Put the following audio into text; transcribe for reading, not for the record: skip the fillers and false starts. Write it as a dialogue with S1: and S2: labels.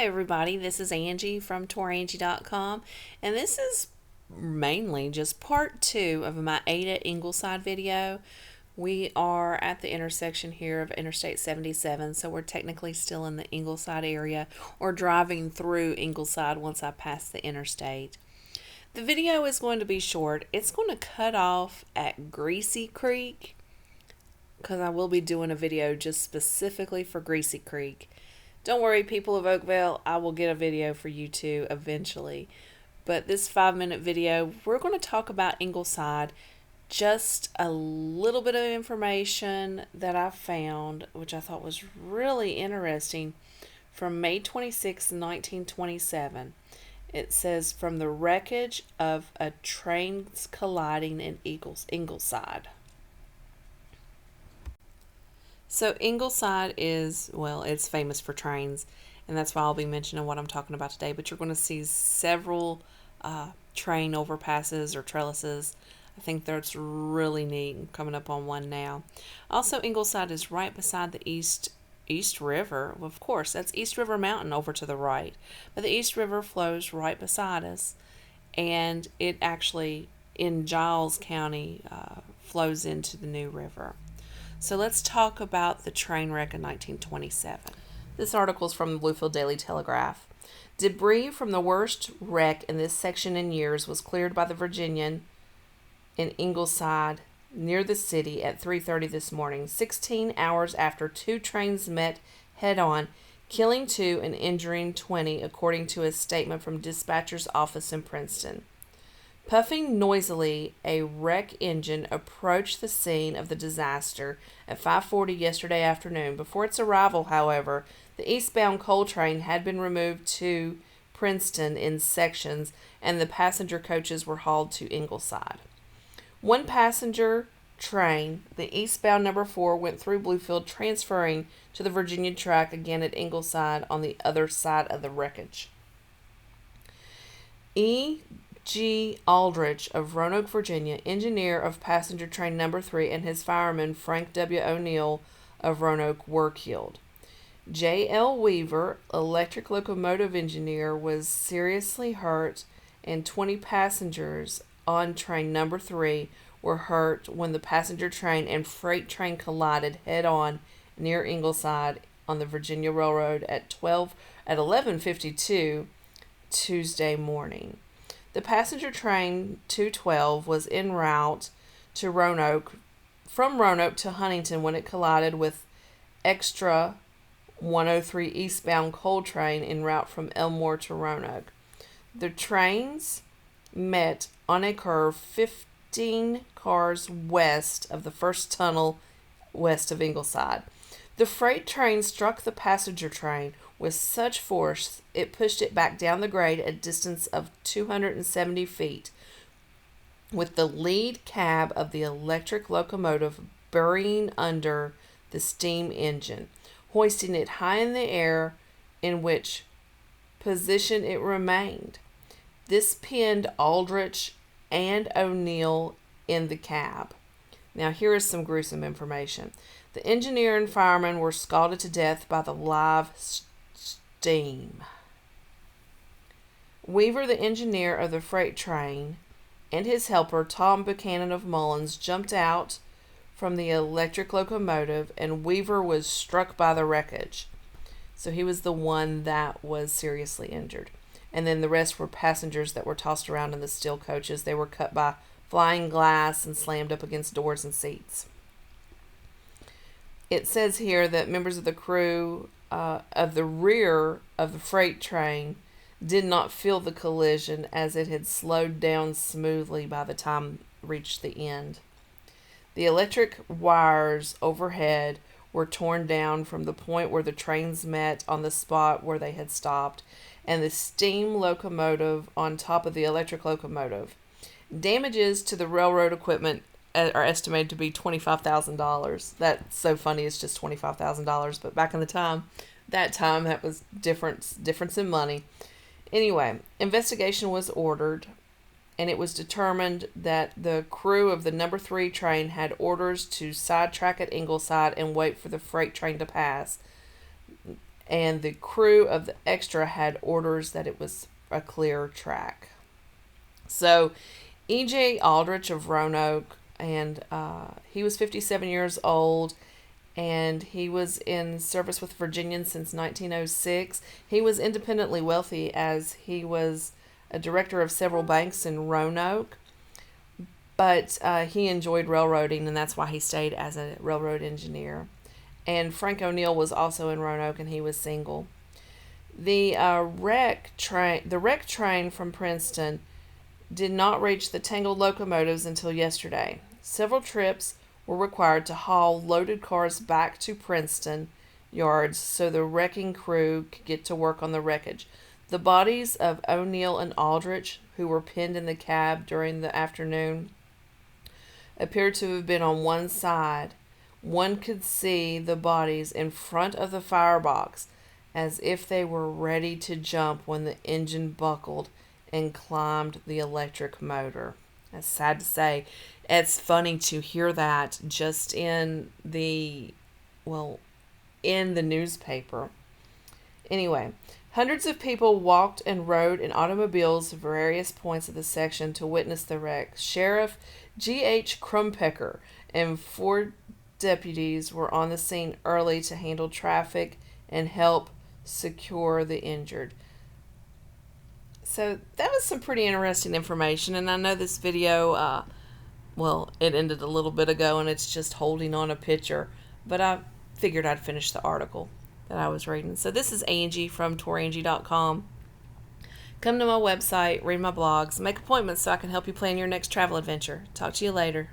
S1: Hi everybody, this is Angie from Tourangie.com, and this is mainly just part 2 of my Ada Ingleside video. We are at the intersection here of Interstate 77, so we're technically still in the Ingleside area or driving through Ingleside once I pass the interstate. The video is going to be short. It's going to cut off at Greasy Creek because I will be doing a video just specifically for Greasy Creek. Don't worry, people of Oakville, I will get a video for you too eventually. But this 5-minute video, we're going to talk about Ingleside, just a little bit of information that I found, which I thought was really interesting, from May 26, 1927. It says, from the wreckage of a train colliding in Ingleside. So Ingleside is, well, it's famous for trains, and that's why I'll be mentioning what I'm talking about today. But you're going to see several train overpasses or trellises. I think that's really neat. I'm coming up on one now. Also, Ingleside is right beside the East River. Well, of course, that's East River Mountain over to the right. But the East River flows right beside us, and it actually, in Giles County, flows into the New River. So let's talk about the train wreck in 1927. This article is from the Bluefield Daily Telegraph. Debris from the worst wreck in this section in years was cleared by the Virginian in Ingleside near the city at 3:30 this morning, 16 hours after two trains met head-on, killing 2 and injuring 20, according to a statement from dispatcher's office in Princeton. Puffing noisily, a wreck engine approached the scene of the disaster at 5:40 yesterday afternoon. Before its arrival, however, the eastbound coal train had been removed to Princeton in sections, and the passenger coaches were hauled to Ingleside. One passenger train, the eastbound number 4, went through Bluefield, transferring to the Virginia track again at Ingleside on the other side of the wreckage. E.G. Aldrich of Roanoke, Virginia, engineer of passenger train number 3, and his fireman Frank W. O'Neill of Roanoke were killed. J.L. Weaver, electric locomotive engineer, was seriously hurt, and 20 passengers on train number 3 were hurt when the passenger train and freight train collided head-on near Ingleside on the Virginia Railroad at 11:52 Tuesday morning. The passenger train 212 was en route to Roanoke, from Roanoke to Huntington, when it collided with extra 103 eastbound coal train en route from Elmore to Roanoke. The trains met on a curve 15 cars west of the first tunnel west of Ingleside. The freight train struck the passenger train with such force it pushed it back down the grade a distance of 270 feet, with the lead cab of the electric locomotive burying under the steam engine, hoisting it high in the air, in which position it remained. This pinned Aldrich and O'Neill in the cab. Now here is some gruesome information. The engineer and fireman were scalded to death by the live steam. Weaver, the engineer of the freight train, and his helper, Tom Buchanan of Mullins, jumped out from the electric locomotive, and Weaver was struck by the wreckage. So he was the one that was seriously injured. And then the rest were passengers that were tossed around in the steel coaches. They were cut by flying glass and slammed up against doors and seats. It says here that members of the crew of the rear of the freight train did not feel the collision, as it had slowed down smoothly by the time it reached the end. The electric wires overhead were torn down from the point where the trains met on the spot where they had stopped, and the steam locomotive on top of the electric locomotive. Damages to the railroad equipment are estimated to be $25,000. That's so funny, it's just $25,000, but back in the time, that was difference in money. Anyway, investigation was ordered, and it was determined that the crew of the number 3 train had orders to sidetrack at Ingleside and wait for the freight train to pass. and the crew of the extra had orders that it was a clear track. So E.J. Aldrich of Roanoke, and he was 57 years old, and he was in service with Virginians since 1906. He was independently wealthy as he was a director of several banks in Roanoke, but he enjoyed railroading, and that's why he stayed as a railroad engineer. And Frank O'Neill was also in Roanoke, and he was single. The wreck train from Princeton did not reach the tangled locomotives until yesterday. Several trips were required to haul loaded cars back to Princeton yards so the wrecking crew could get to work on the wreckage. The bodies of O'Neill and Aldrich, who were pinned in the cab during the afternoon, appeared to have been on one side. One could see the bodies in front of the firebox as if they were ready to jump when the engine buckled and climbed the electric motor. That's sad to say. It's funny to hear that just in the newspaper. Anyway, hundreds of people walked and rode in automobiles to various points of the section to witness the wreck. Sheriff G.H. Crumpecker and 4 deputies were on the scene early to handle traffic and help secure the injured. So that was some pretty interesting information, and I know this video, it ended a little bit ago, and it's just holding on a picture, but I figured I'd finish the article that I was reading. So this is Angie from Tourangie.com. Come to my website, read my blogs, make appointments so I can help you plan your next travel adventure. Talk to you later.